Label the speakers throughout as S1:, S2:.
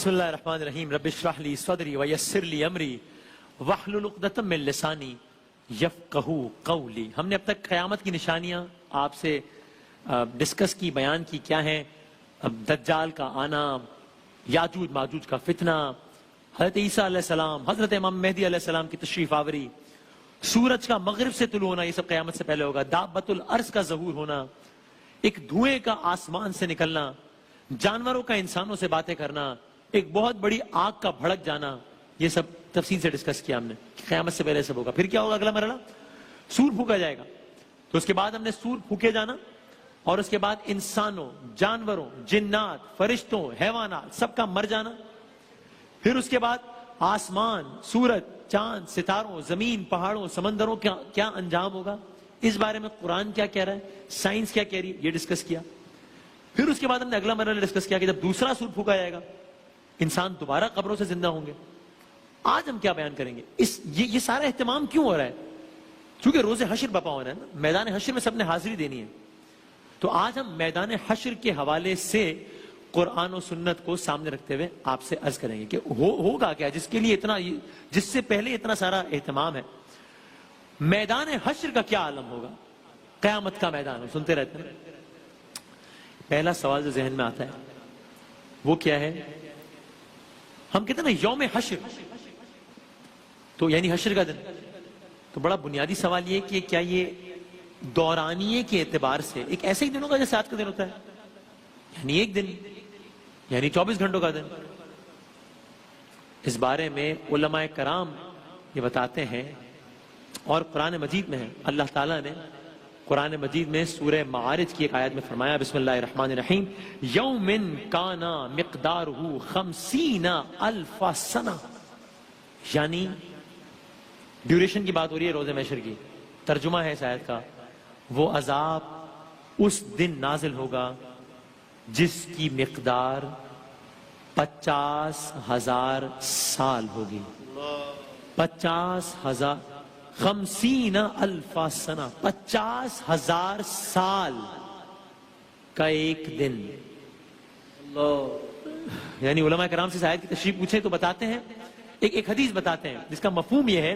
S1: بسم اللہ الرحمن الرحیم رب اشرح لی صدری ویسر لی امری واحلل عقدۃ من لسانی یفقہوا قولی. ہم نے اب تک قیامت کی نشانیاں آپ سے ڈسکس کی، بیان کی کیا ہیں. دجال کا آنا، یاجوج ماجوج کا فتنہ، حضرت عیسیٰ علیہ السلام، حضرت امام مہدی علیہ السلام کی تشریف آوری، سورج کا مغرب سے طلوع ہونا، یہ سب قیامت سے پہلے ہوگا. دابۃ الارض کا ظہور ہونا، ایک دھوئیں کا آسمان سے نکلنا، جانوروں کا انسانوں سے باتیں کرنا، ایک بہت بڑی آگ کا بھڑک جانا. یہ سب تفصیل سے ڈسکس کیا ہم نے. قیامت سے پہلے سب ہوگا. پھر کیا ہوگا؟ اگلا مرحلہ سور پھونکا جائے گا. تو اس کے بعد ہم نے سور پھونکے جانا، اور اس کے بعد انسانوں، جانوروں، جنات، فرشتوں، حیوانات سب کا مر جانا. پھر اس کے بعد آسمان، سورج، چاند، ستاروں، زمین، پہاڑوں، سمندروں کا کیا انجام ہوگا، اس بارے میں قرآن کیا کہہ رہا ہے، سائنس کیا کہہ رہی ہے، یہ ڈسکس کیا. پھر اس کے بعد ہم نے اگلا مرحلہ ڈسکس کیا کہ جب دوسرا سور پھونکا جائے گا انسان دوبارہ قبروں سے زندہ ہوں گے. آج ہم کیا بیان کریں گے؟ یہ سارا اہتمام کیوں ہو رہا ہے؟ چونکہ روز حشر بپا ہونا ہے نا، میدان حشر میں سب نے حاضری دینی ہے. تو آج ہم میدان حشر کے حوالے سے قرآن و سنت کو سامنے رکھتے ہوئے آپ سے عرض کریں گے کہ ہوگا کیا جس کے لیے اتنا، جس سے پہلے اتنا سارا اہتمام ہے. میدان حشر کا کیا عالم ہوگا؟ قیامت کا میدان ہے، سنتے رہتے ہیں. پہلا سوال جو ذہن میں آتا ہے وہ کیا ہے؟ ہم کہتے ہیں نا یوم حشر، تو یعنی حشر کا دن. تو بڑا بنیادی سوال یہ کہ کیا یہ دورانیے کے اعتبار سے ایک ایسے ہی دن ہوگا جیسے آج کا دن ہوتا ہے، یعنی ایک دن، یعنی 24 گھنٹوں کا دن؟ اس بارے میں علماء کرام یہ بتاتے ہیں، اور قرآن مجید میں ہے. اللہ تعالیٰ نے قرآن مجید میں سورہ معارج کی ایک آیت میں فرمایا، بسم اللہ الرحمن الرحیم، یوم کانا مقدارہ 50,000 سنہ. یعنی ڈیوریشن کی بات ہو رہی ہے روز محشر کی. ترجمہ ہے اس آیت کا، وہ عذاب اس دن نازل ہوگا جس کی مقدار 50,000 سال ہوگی. 50,000 50,000 سنہ، 50,000 سال کا ایک دن. یعنی علماء کرام سے آیت کی تشریح پوچھیں تو بتاتے ہیں، ایک حدیث بتاتے ہیں جس کا مفہوم یہ ہے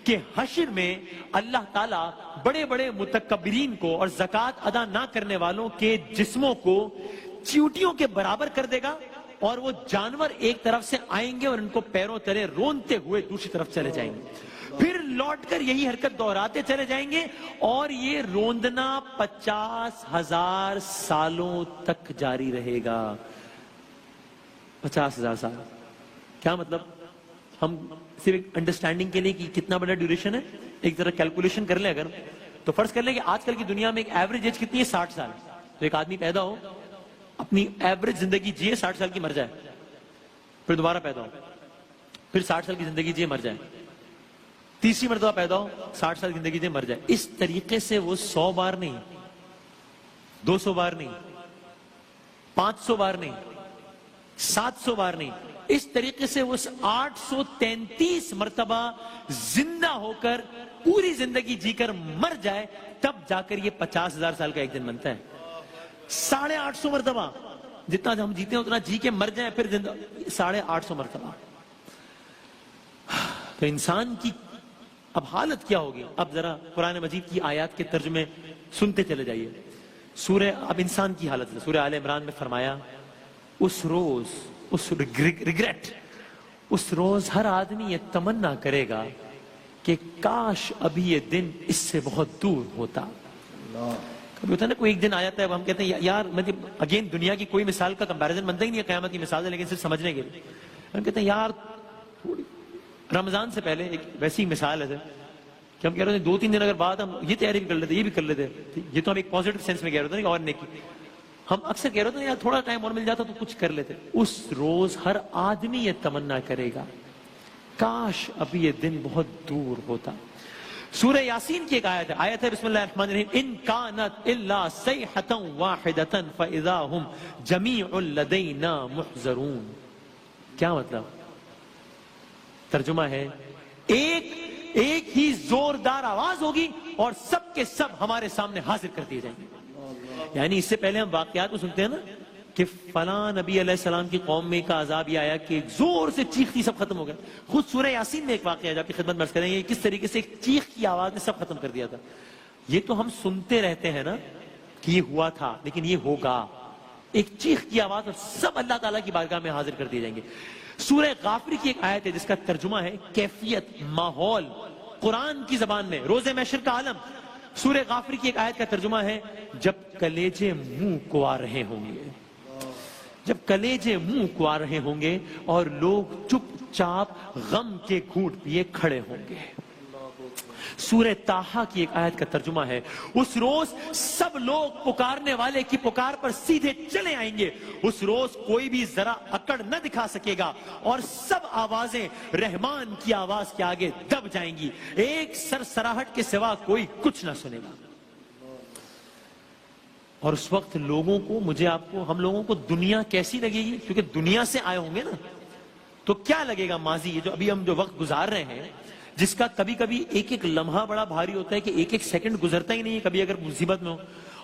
S1: کہ حشر میں اللہ تعالیٰ بڑے بڑے متکبرین کو اور زکوٰۃ ادا نہ کرنے والوں کے جسموں کو چیوٹیوں کے برابر کر دے گا، اور وہ جانور ایک طرف سے آئیں گے اور ان کو پیروں تلے رونتے ہوئے دوسری طرف چلے جائیں گے. پھر لوٹ کر یہی حرکت دہراتے چلے جائیں گے، اور یہ روندنا 50,000 سالوں تک جاری رہے گا. 50,000 سال. کیا مطلب؟ ہم صرف ایک انڈرسٹینڈنگ کے لیے کہ کتنا بڑا ڈیوریشن ہے ایک ذرا کیلکولیشن کر لیں. اگر تو فرض کر لیں کہ آج کل کی دنیا میں ایک ایوریج ایج کتنی ہے؟ 60 سال. تو ایک آدمی پیدا ہو، اپنی ایوریج زندگی جیے، 60 سال کی مر جائے، پھر دوبارہ پیدا ہو، پھر 60 سال کی زندگی جیے، مر جائے، تیسری مرتبہ پیدا ہو، 60 سال کی زندگی جیے، مر جائے. اس طریقے سے وہ 100 بار نہیں، 200 بار نہیں، 500 بار نہیں، 700 بار نہیں، اس طریقے سے وہ 833 مرتبہ زندہ ہو کر پوری زندگی جی کر مر جائے، تب جا کر یہ 50,000 سال کا ایک دن بنتا ہے. 850 مرتبہ جتنا ہم جیتے ہیں اتنا جی کے مر جائیں، پھر زندہ 850 مرتبہ. تو انسان کی اب حالت کیا ہوگی؟ اب ذرا قرآن مجید کی آیات کے ترجمے سنتے چلے جائیے. اب انسان کی حالت ہے. سورہ آل عمران میں فرمایا، اس روز، اس ریگریٹ، اس روز ہر آدمی یہ تمنا کرے گا کہ کاش ابھی یہ دن اس سے بہت دور ہوتا. کبھی ہوتا ہے نا کوئی ایک دن آ جاتا ہے، ہم کہتے ہیں یار، مطلب اگین دنیا کی کوئی مثال کا کمپیریزن بنتا ہی نہیں ہے قیامت کی مثال ہے، لیکن صرف سمجھنے کے لیے ہم کہتے ہیں یار رمضان سے پہلے ایک ویسی مثال ہے کہ ہم کہہ رہے تھے 2-3 دن اگر بعد ہم یہ تیاری بھی کر لیتے، یہ بھی کر لیتے. یہ تو ہم ایک پازیٹیو سینس میں کہہ رہے تھے اور نیکی. ہم اکثر کہہ رہے تھے یار تھوڑا ٹائم اور مل جاتا تو کچھ کر لیتے. اس روز ہر آدمی یہ تمنا کرے گا کاش ابھی یہ دن بہت دور ہوتا. سورہ یاسین کی ایک آیت ہے بسم اللہ الرحمن الرحیم، ان کانت الا صیحۃ واحدۃ فاذا هم جمیع لدینا محضرون. کیا مطلب؟ ترجمہ ہے، ایک ہی زوردار آواز ہوگی اور سب کے سب ہمارے سامنے حاضر کر دیے جائیں گے. یعنی اس سے پہلے ہم واقعات کو سنتے ہیں نا کہ فلاں نبی علیہ السلام کی قوم میں کا عذاب یہ آیا کہ زور سے چیختی سب ختم ہو گیا. خود سورہ یاسین میں ایک واقعہ ہے جو آپ کی خدمت میں عرض کریں گے کس طریقے سے ایک چیخ کی آواز نے سب ختم کر دیا تھا. یہ تو ہم سنتے رہتے ہیں نا کہ یہ ہوا تھا، لیکن یہ ہوگا. ایک چیخ کی آواز اور سب اللہ تعالیٰ کی بارگاہ میں حاضر کر دیے جائیں گے. سورہ غافر کی ایک آیت ہے جس کا ترجمہ ہے کیفیت، ماحول، قرآن کی زبان میں روز محشر کا عالم. سورہ غافر کی ایک آیت کا ترجمہ ہے جب کلیجے منہ کو آ رہے ہوں گے، جب کلیجے منہ کو آ رہے ہوں گے اور لوگ چپ چاپ غم کے گھونٹ پیے کھڑے ہوں گے. سورہ طٰہٰ کی ایک آیت کا ترجمہ ہے اس روز سب لوگ پکارنے والے کی پکار پر سیدھے چلے آئیں گے. اس روز کوئی بھی ذرا اکڑ نہ دکھا سکے گا اور سب آوازیں رحمان کی آواز کے آگے دب جائیں گی. ایک سرسراہٹ کے سوا کوئی کچھ نہ سنے گا. اور اس وقت لوگوں کو، مجھے آپ کو، ہم لوگوں کو دنیا کیسی لگے گی؟ کیونکہ دنیا سے آئے ہوں گے نا، تو کیا لگے گا ماضی، یہ جو ابھی ہم جو وقت گزار رہے ہیں جس کا کبھی کبھی ایک ایک لمحہ بڑا بھاری ہوتا ہے کہ ایک ایک سیکنڈ گزرتا ہی نہیں ہے کبھی اگر مصیبت میں ہو.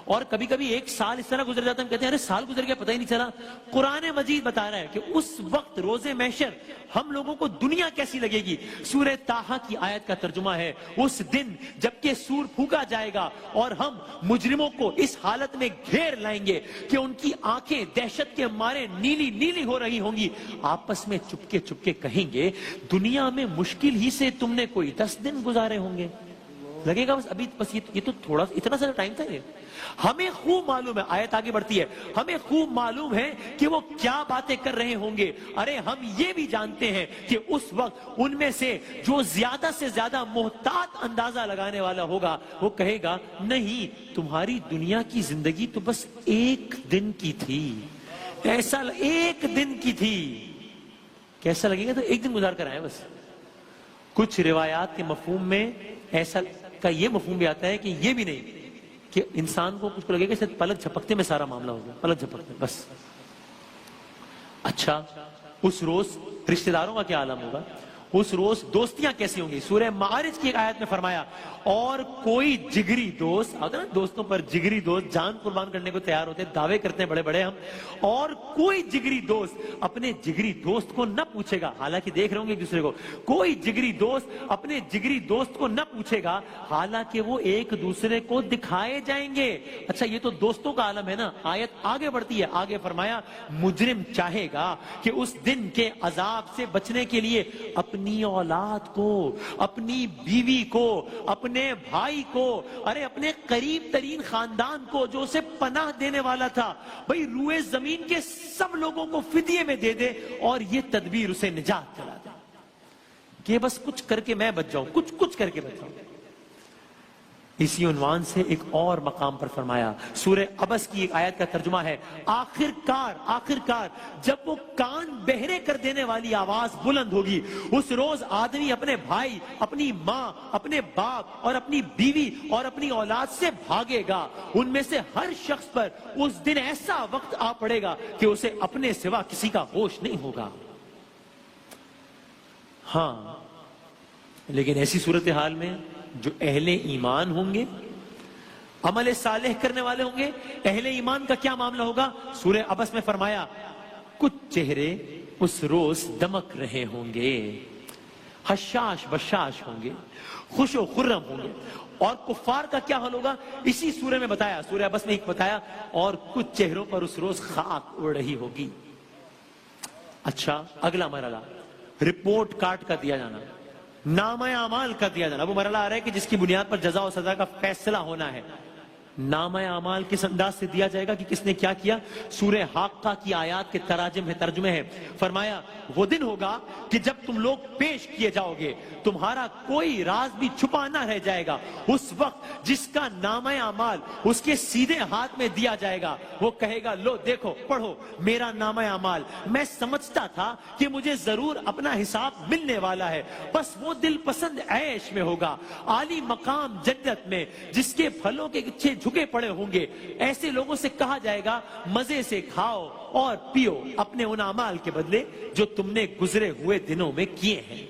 S1: اور کبھی کبھی ایک سال اس طرح گزر جاتا ہے ہم کہتے ہیں ارے سال گزر گیا پتہ ہی نہیں چلا. قرآن مجید بتا رہا ہے کہ اس وقت روز محشر ہم لوگوں کو دنیا کیسی لگے گی. سورہ طٰہٰ کی آیت کا ترجمہ ہے اس دن جبکہ سور پھونکا جائے گا اور ہم مجرموں کو اس حالت میں گھیر لائیں گے کہ ان کی آنکھیں دہشت کے مارے نیلی نیلی ہو رہی ہوں گی. آپس میں چپکے چپکے کہیں گے دنیا میں مشکل ہی سے تم نے کوئی 10 دن گزارے ہوں گے. لگے گا بس ابھی بس یہ تو تھوڑا اتنا سا ٹائم تھا. یہ ہمیں خوب معلوم ہے، آیت آگے بڑھتی ہے، ہمیں خوب معلوم ہے کہ وہ کیا باتیں کر رہے ہوں گے. ارے ہم یہ بھی جانتے ہیں کہ اس وقت ان میں سے جو زیادہ سے زیادہ محتاط اندازہ لگانے والا ہوگا وہ کہے گا نہیں تمہاری دنیا کی زندگی تو بس ایک دن کی تھی. ایسا ایک دن کی تھی. کیسا لگے گا؟ تو ایک دن گزار کر آئے بس. کچھ روایات کے مفہوم میں ایسا کا یہ مفہوم بھی آتا ہے کہ یہ بھی نہیں کہ انسان کو کچھ کو لگے گا شاید پلک جھپکتے میں سارا معاملہ ہوگا، پلک جھپکتے بس. اچھا اس روز رشتہ داروں کا کیا عالم ہوگا؟ اس روز دوستیاں کیسی ہوں گی؟ سورہ معارج کی ایک آیت میں فرمایا اور کوئی جگری دوست، آتا نا دوستوں پر جگری دوست جان قربان کرنے کو تیار ہوتے، دعوے کرتے ہیں بڑے بڑے ہم، اور کوئی جگری دوست اپنے جگری دوست کو نہ پوچھے گا، حالانکہ دیکھ رہے ہوں گے ایک دوسرے کو، کوئی جگری دوست اپنے جگری دوست کو نہ پوچھے گا حالانکہ وہ ایک دوسرے کو دکھائے جائیں گے. اچھا یہ تو دوستوں کا عالم ہے نا. آیت آگے بڑھتی ہے، آگے فرمایا مجرم چاہے گا کہ اس دن کے عذاب سے بچنے کے لیے اپنی اولاد کو، اپنی بیوی کو، اپنے بھائی کو، ارے اپنے قریب ترین خاندان کو جو اسے پناہ دینے والا تھا، بھئی روئے زمین کے سب لوگوں کو فدیے میں دے دے اور یہ تدبیر اسے نجات دلا دے کہ بس کچھ کر کے میں بچ جاؤں، کچھ کر کے بچ جاؤں. اسی عنوان سے ایک اور مقام پر فرمایا سورہ عبس کی ایک آیت کا ترجمہ ہے آخر کار جب وہ کان بہرے کر دینے والی آواز بلند ہوگی اس روز آدمی اپنے بھائی، اپنی ماں، اپنے باپ اور اپنی بیوی اور اپنی اولاد سے بھاگے گا. ان میں سے ہر شخص پر اس دن ایسا وقت آ پڑے گا کہ اسے اپنے سوا کسی کا ہوش نہیں ہوگا. ہاں لیکن ایسی صورتحال میں جو اہل ایمان ہوں گے، عمل صالح کرنے والے ہوں گے، اہل ایمان کا کیا معاملہ ہوگا؟ سورہ عبس میں فرمایا کچھ چہرے اس روز دمک رہے ہوں گے، حشاش بشاش ہوں گے، خوش و خرم ہوں گے. اور کفار کا کیا حال ہوگا؟ اسی سورہ میں بتایا، سورہ عبس میں ایک بتایا اور کچھ چہروں پر اس روز خاک اڑ رہی ہوگی. اچھا اگلا مرحلہ رپورٹ کارڈ کا دیا جانا، نامہ اعمال کا دیا جانا. وہ مرحلہ آ رہا ہے کہ جس کی بنیاد پر جزا و سزا کا فیصلہ ہونا ہے. نامہ اعمال کس انداز سے دیا جائے گا کہ کس نے کیا کیا؟ سورہ حاقہ کی آیات کے ترجمے ہیں. فرمایا وہ دن ہوگا کہ جب تم لوگ پیش کیے جاؤ گے تمہارا کوئی راز بھی چھپا نہ رہ جائے گا. اس وقت جس کا نامہ اعمال اس کے سیدھے ہاتھ میں دیا جائے گا وہ کہے گا لو دیکھو پڑھو میرا نامہ اعمال. میں سمجھتا تھا کہ مجھے ضرور اپنا حساب ملنے والا ہے. بس وہ دل پسند عیش میں ہوگا، عالی مقام جنت میں جس کے پھلوں کے گچھے جھکے پڑے ہوں گے. ایسے لوگوں سے کہا جائے گا مزے سے کھاؤ اور پیو اپنے ان اعمال کے بدلے جو تم نے گزرے ہوئے دنوں میں کیے ہیں.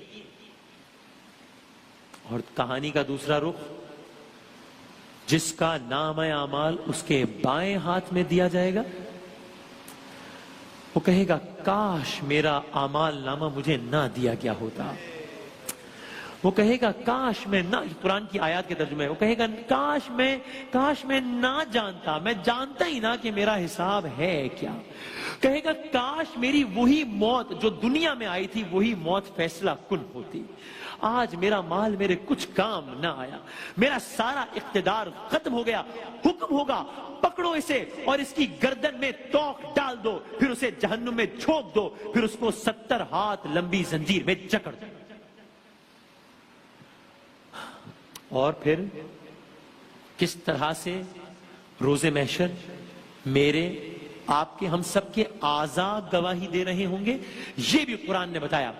S1: اور کہانی کا دوسرا رخ جس کا نام اعمال اس کے بائیں ہاتھ میں دیا جائے گا وہ کہے گا کاش میرا اعمال نامہ مجھے نہ دیا گیا ہوتا. وہ کہے گا کاش میں نہ, قرآن کی آیات کے ترجمے, وہ کہے گا کاش میں نہ جانتا, میں جانتا ہی نہ کہ میرا حساب ہے کیا. کہے گا کاش میری وہی موت جو دنیا میں آئی تھی وہی موت فیصلہ کن ہوتی. آج میرا مال میرے کچھ کام نہ آیا, میرا سارا اقتدار ختم ہو گیا. حکم ہوگا پکڑو اسے اور اس کی گردن میں توق ڈال دو, پھر اسے جہنم میں جھونک دو, پھر اس کو 70 ہاتھ لمبی زنجیر میں جکڑ دو. اور پھر کس طرح سے روز محشر میرے, آپ کے, ہم سب کے اعضاء گواہی دے رہے ہوں گے, یہ بھی قرآن نے بتایا.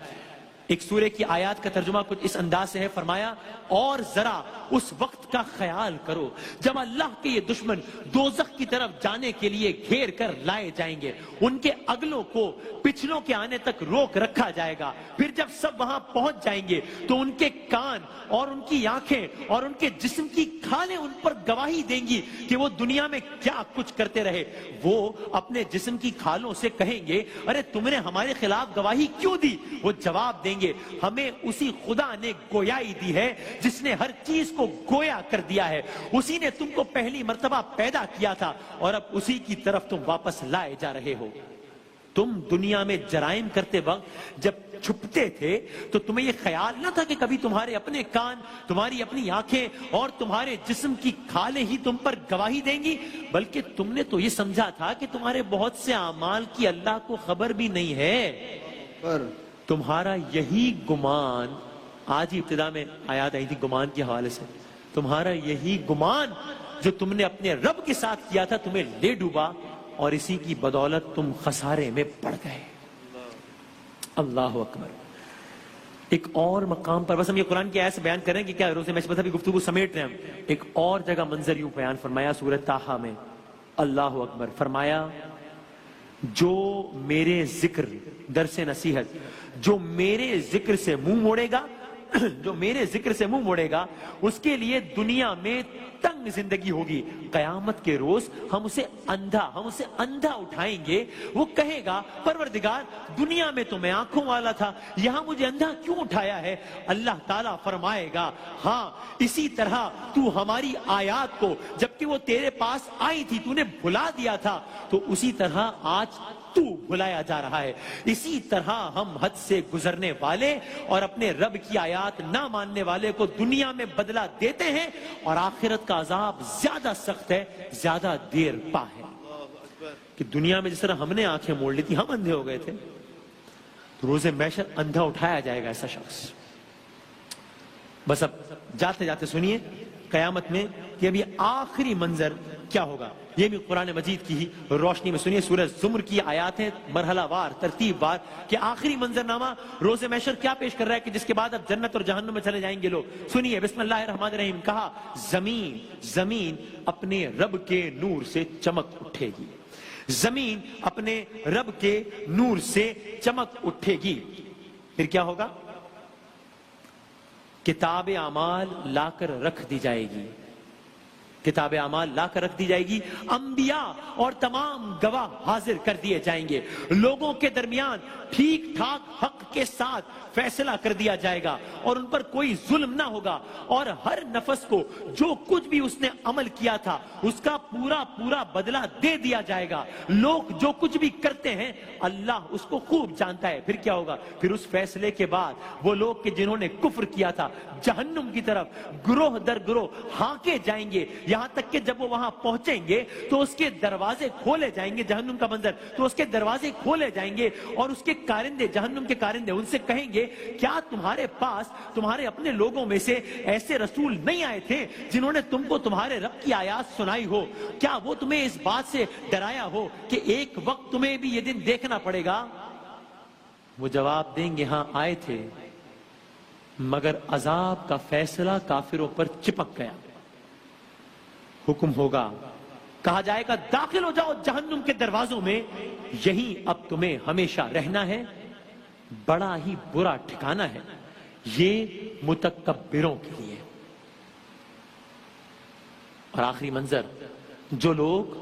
S1: ایک سورہ کی آیات کا ترجمہ کچھ اس انداز سے ہے, فرمایا اور ذرا اس وقت کا خیال کرو جب اللہ کے یہ دشمن دوزخ کی طرف جانے کے لیے گھیر کر لائے جائیں گے, ان کے اگلوں کو پچھلوں کے آنے تک روک رکھا جائے گا. پھر جب سب وہاں پہنچ جائیں گے تو ان کے کان اور ان کی آنکھیں اور ان کے جسم کی کھالیں ان پر گواہی دیں گی کہ وہ دنیا میں کیا کچھ کرتے رہے. وہ اپنے جسم کی کھالوں سے کہیں گے ارے تم نے ہمارے خلاف گواہی کیوں دی؟ وہ جواب دیں گے ہمیں اسی خدا نے گویائی دی ہے جس نے ہر چیز کو گویا کر دیا ہے. اسی نے تم کو پہلی مرتبہ پیدا کیا تھا اور اب اسی کی طرف تم واپس لائے جا رہے ہو. تم دنیا میں جرائم کرتے وقت جب چھپتے تھے تو تمہیں یہ خیال نہ تھا کہ کبھی تمہارے اپنے کان, تمہاری اپنی آنکھیں اور تمہارے جسم کی کھالیں ہی تم پر گواہی دیں گی, بلکہ تم نے تو یہ سمجھا تھا کہ تمہارے بہت سے اعمال کی اللہ کو خبر بھی نہیں ہے. تمہارا یہی گمان, آج ہی ابتدا میں آیات آئی تھی گمان کے حوالے سے, تمہارا یہی گمان جو تم نے اپنے رب کے ساتھ کیا تھا تمہیں لے ڈوبا اور اسی کی بدولت تم خسارے میں پڑ گئے. اللہ اکبر. ایک اور مقام پر, بس ہم یہ قرآن کی آیت سے بیان کریں کہ کیا روز محشر بھی گفتگو سمیٹ رہے ہیں ہم. ایک اور جگہ منظر یوں بیان فرمایا سورہ طٰہٰ میں, اللہ اکبر, فرمایا جو میرے ذکر, درس نصیحت, جو میرے ذکر سے منہ موڑے گا, جو میرے ذکر سے منہ موڑے گا اس کے لیے دنیا میں تنگ زندگی ہوگی. قیامت کے روز ہم اسے اندھا اٹھائیں گے. وہ کہے گا پروردگار دنیا میں تو میں آنکھوں والا تھا, یہاں مجھے اندھا کیوں اٹھایا ہے؟ اللہ تعالیٰ فرمائے گا ہاں اسی طرح تو ہماری آیات کو جبکہ وہ تیرے پاس آئی تھی تو نے بھلا دیا تھا, تو اسی طرح آج تو بھلایا جا رہا ہے. اسی طرح ہم حد سے گزرنے والے اور اپنے رب کی آیات نہ ماننے والے کو دنیا میں بدلہ دیتے ہیں, اور آخرت کا عذاب زیادہ سخت ہے, زیادہ دیر پا ہے. کہ دنیا میں جس طرح ہم نے آنکھیں موڑ لی تھی, ہم اندھے ہو گئے تھے, تو روز محشر اندھا اٹھایا جائے گا ایسا شخص. بس اب جاتے جاتے سنیے قیامت میں کہ ابھی آخری منظر کیا ہوگا, یہ بھی قرآن مجید کی ہی روشنی میں سنیے. سورہ زمر کی آیات ہیں مرحلہ وار, ترتیب وار, کہ آخری منظرنامہ روز محشر کیا پیش کر رہا ہے کہ جس کے بعد اب جنت اور جہنم میں چلے جائیں گے لوگ. سنیے بسم اللہ الرحمن الرحیم. کہا زمین اپنے رب کے نور سے چمک اٹھے گی, زمین اپنے رب کے نور سے چمک اٹھے گی. پھر کیا ہوگا؟ کتاب اعمال لا کر رکھ دی جائے گی, کتاب اعمال لا کر رکھ دی جائے گی. انبیاء اور تمام گواہ حاضر کر دیے جائیں گے. لوگوں کے درمیان ٹھیک ٹھاک حق کے ساتھ فیصلہ کر دیا جائے گا اور ان پر کوئی ظلم نہ ہوگا, اور ہر نفس کو جو کچھ بھی اس نے عمل کیا تھا اس کا پورا بدلہ دے دیا جائے گا. لوگ جو کچھ بھی کرتے ہیں اللہ اس کو خوب جانتا ہے. پھر کیا ہوگا؟ پھر اس فیصلے کے بعد وہ لوگ کہ جنہوں نے کفر کیا تھا جہنم کی طرف گروہ در گروہ ہانکے جائیں گے, یہاں تک کہ جب وہ وہاں پہنچیں گے تو اس کے دروازے کھولے جائیں گے. جہنم کا منظر, تو اس کے دروازے کھولے جائیں گے اور اس کے کارندے, جہنم کے کارندے ان سے کہیں گے کیا تمہارے پاس تمہارے اپنے لوگوں میں سے ایسے رسول نہیں آئے تھے جنہوں نے تم کو تمہارے رب کی آیات سنائی ہو؟ کیا وہ تمہیں اس بات سے ڈرایا ہو کہ ایک وقت تمہیں بھی یہ دن دیکھنا پڑے گا؟ وہ جواب دیں گے ہاں آئے تھے, مگر عذاب کا فیصلہ کافروں پر چپک گیا. حکم ہوگا, کہا جائے گا داخل ہو جاؤ جہنم کے دروازوں میں, یہیں اب تمہیں ہمیشہ رہنا ہے. بڑا ہی برا ٹھکانہ ہے یہ متکبروں کے لیے. اور آخری منظر, جو لوگ